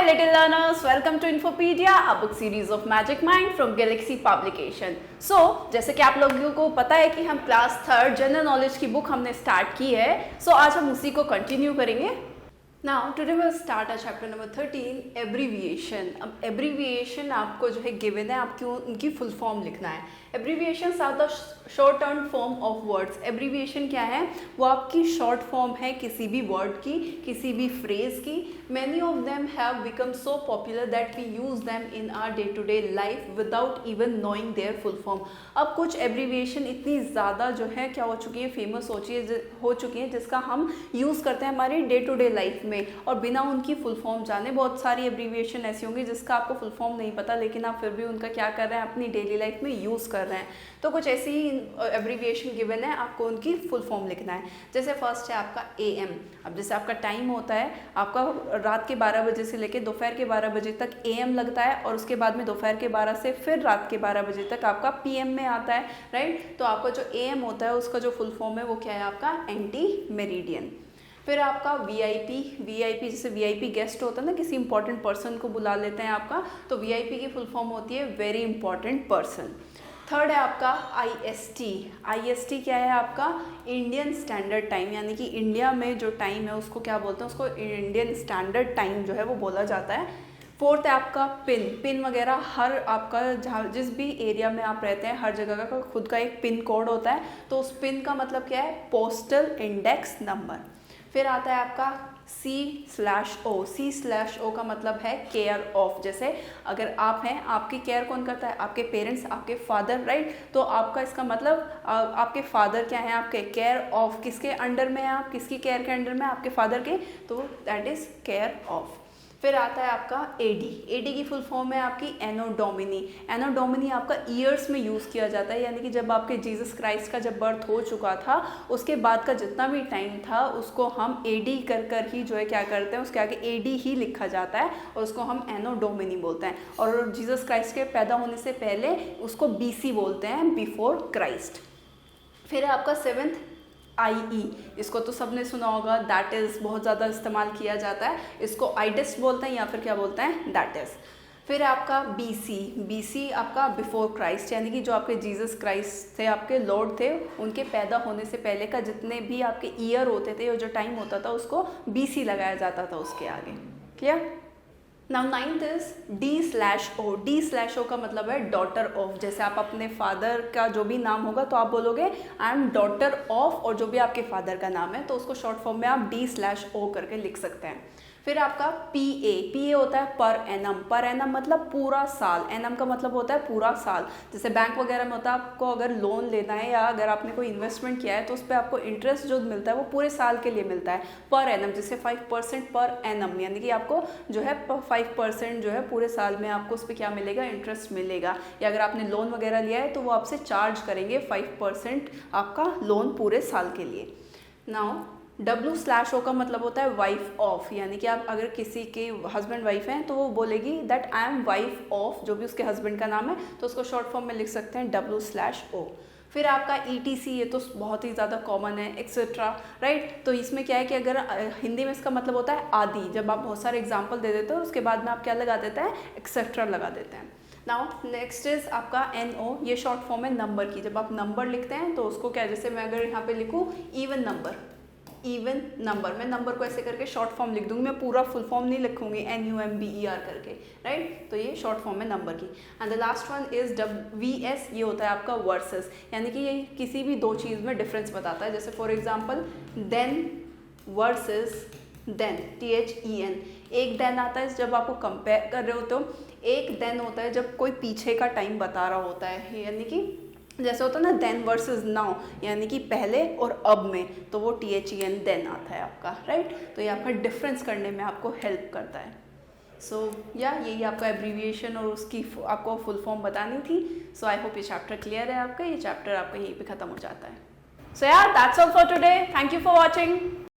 little learners, welcome to Infopedia, a book series of Magic Mind from Galaxy Publication. So, जैसे कि आप लोगों को पता है कि हम क्लास 3 जनरल नॉलेज की बुक हमने स्टार्ट की है, so आज हम उसी को कंटिन्यू करेंगे. Now today we'll start our chapter number 13, abbreviation. अब abbreviation आपको जो है given है, आपको उनकी full form लिखना है. Abbreviations are the shortened form of words. Abbreviation क्या है? वो आपकी short form है किसी भी word की, किसी भी phrase की. Many of them have become so popular that we use them in our day-to-day life without even knowing their full form. अब कुछ abbreviation इतनी ज़्यादा जो है क्या हो चुकी है, famous हो चुकी है जिसका हम use करते हैं हमारी day-to-day life में और बिना उनकी फुल फॉर्म जाने. बहुत सारी एब्रीविएशन ऐसी होंगी जिसका आपको फुल फॉर्म नहीं पता, लेकिन आप फिर भी उनका क्या कर रहे हैं, अपनी डेली लाइफ में यूज़ कर रहे हैं. तो कुछ ऐसी ही एब्रीविएशन गिवन है, आपको उनकी फुल फॉर्म लिखना है. जैसे फर्स्ट है आपका AM. अब जैसे आपका टाइम होता है, आपका रात के 12 बजे से लेकर दोपहर के 12 बजे तक AM लगता है और उसके बाद में दोपहर के 12 से फिर रात के 12 बजे तक आपका PM में आता है, राइट. तो आपका जो AM होता है उसका जो फुल फॉर्म है वो क्या है, आपका एंटी मेरिडियन. फिर आपका वीआईपी जैसे वीआईपी गेस्ट होता है ना, किसी इंपॉर्टेंट पर्सन को बुला लेते हैं आपका, तो वीआईपी की फुल फॉर्म होती है वेरी इंपॉर्टेंट पर्सन. थर्ड है आपका आईएसटी क्या है, आपका इंडियन स्टैंडर्ड टाइम, यानी कि इंडिया में जो टाइम है उसको क्या बोलते हैं, उसको इंडियन स्टैंडर्ड टाइम जो है वो बोला जाता है. फोर्थ है आपका पिन वगैरह. हर आपका जहाँ जिस भी एरिया में आप रहते हैं हर जगह का खुद का एक पिन कोड होता है, तो उस पिन का मतलब क्या है, पोस्टल इंडेक्स नंबर. फिर आता है आपका C/O का मतलब है केयर ऑफ. जैसे अगर आप हैं, आपकी केयर कौन करता है, आपके पेरेंट्स, आपके फादर, राइट. तो आपका इसका मतलब आपके फादर क्या है, आपके केयर ऑफ किसके अंडर में है, आप किसकी केयर के अंडर में, आपके फादर के, तो दैट इज केयर ऑफ. फिर आता है आपका एडी की फुल फॉर्म है आपकी एनो डोमिनी आपका ईयर्स में यूज़ किया जाता है, यानी कि जब आपके जीसस क्राइस्ट का जब बर्थ हो चुका था उसके बाद का जितना भी टाइम था उसको हम एडी कर ही जो है क्या करते हैं, उसके आगे एडी ही लिखा जाता है और उसको हम एनो डोमिनी बोलते हैं. और जीसस क्राइस्ट के पैदा होने से पहले उसको BC बोलते हैं, बिफोर क्राइस्ट. फिर है आपका सेवेंथ IE. इसको तो सबने सुना होगा, दैट इज़ बहुत ज़्यादा इस्तेमाल किया जाता है. इसको आइडेस्ट बोलते हैं या फिर क्या बोलते हैं, दैट इज़. फिर आपका BC आपका बिफोर क्राइस्ट, यानी कि जो आपके जीसस क्राइस्ट थे, आपके लॉर्ड थे, उनके पैदा होने से पहले का जितने भी आपके ईयर होते थे और जो टाइम होता था उसको BC लगाया जाता था उसके आगे. Clear. Now ninth is D/O का मतलब है डॉटर ऑफ. जैसे आप अपने फादर का जो भी नाम होगा तो आप बोलोगे आई एम डॉटर ऑफ, और जो भी आपके फादर का नाम है तो उसको शॉर्ट फॉर्म में आप D/O करके लिख सकते हैं. फिर आपका PA होता है पर एनम मतलब पूरा साल. एनम का मतलब होता है पूरा साल. जैसे बैंक वगैरह में होता है, आपको अगर लोन लेना है या अगर आपने कोई इन्वेस्टमेंट किया है तो उस पर आपको इंटरेस्ट जो मिलता है वो पूरे साल के लिए मिलता है पर एनम. जैसे 5% पर एनम, यानी कि आपको जो है 5% जो है पूरे साल में आपको उस पर क्या मिलेगा, इंटरेस्ट मिलेगा. या अगर आपने लोन वगैरह लिया है तो वो आपसे चार्ज करेंगे 5% आपका लोन पूरे साल के लिए. नाउ W/O का मतलब होता है वाइफ ऑफ, यानी कि आप अगर किसी के हस्बैंड वाइफ हैं तो वो बोलेगी that I am wife of जो भी उसके हस्बैंड का नाम है, तो उसको शॉर्ट फॉर्म में लिख सकते हैं W/O. फिर आपका ETC, ये तो बहुत ही ज़्यादा कॉमन है, एक्सेट्रा, राइट. तो इसमें क्या है कि अगर हिंदी में इसका मतलब होता है आदि. जब आप बहुत सारे एग्जाम्पल दे देते हो उसके बाद में आप क्या लगा देते हैं, एक्सेट्रा लगा देते हैं. नाउ नेक्स्ट इज आपका NO. ये शॉर्ट फॉर्म है नंबर की. जब आप नंबर लिखते हैं तो उसको क्या, जैसे मैं अगर यहाँ पे लिखूँ इवन नंबर, मैं नंबर को ऐसे करके शॉर्ट फॉर्म लिख दूंगी, मैं पूरा फुल फॉर्म नहीं लिखूंगी NUMBER करके, राइट. तो ये शॉर्ट फॉर्म है नंबर की. And the last one is VS. ये होता है आपका वर्सेस, यानी कि ये किसी भी दो चीज़ में डिफरेंस बताता है. जैसे for example then versus then, THEN. एक देन आता है जब आपको कंपेयर कर रहे होते हो, एक देन होता है जब कोई पीछे का टाइम बता रहा होता है, यानी कि जैसे होता है ना देन वर्सेस नाउ, यानी कि पहले और अब में, तो वो THEN देन आता है आपका, राइट. तो ये आपका डिफरेंस करने में आपको हेल्प करता है. सो यही आपका एब्रीविएशन और उसकी आपको फुल फॉर्म बतानी थी. सो आई होप ये चैप्टर क्लियर है आपका. ये चैप्टर आपका यहीं पे ख़त्म हो जाता है. So that's all for today. Thank you for watching.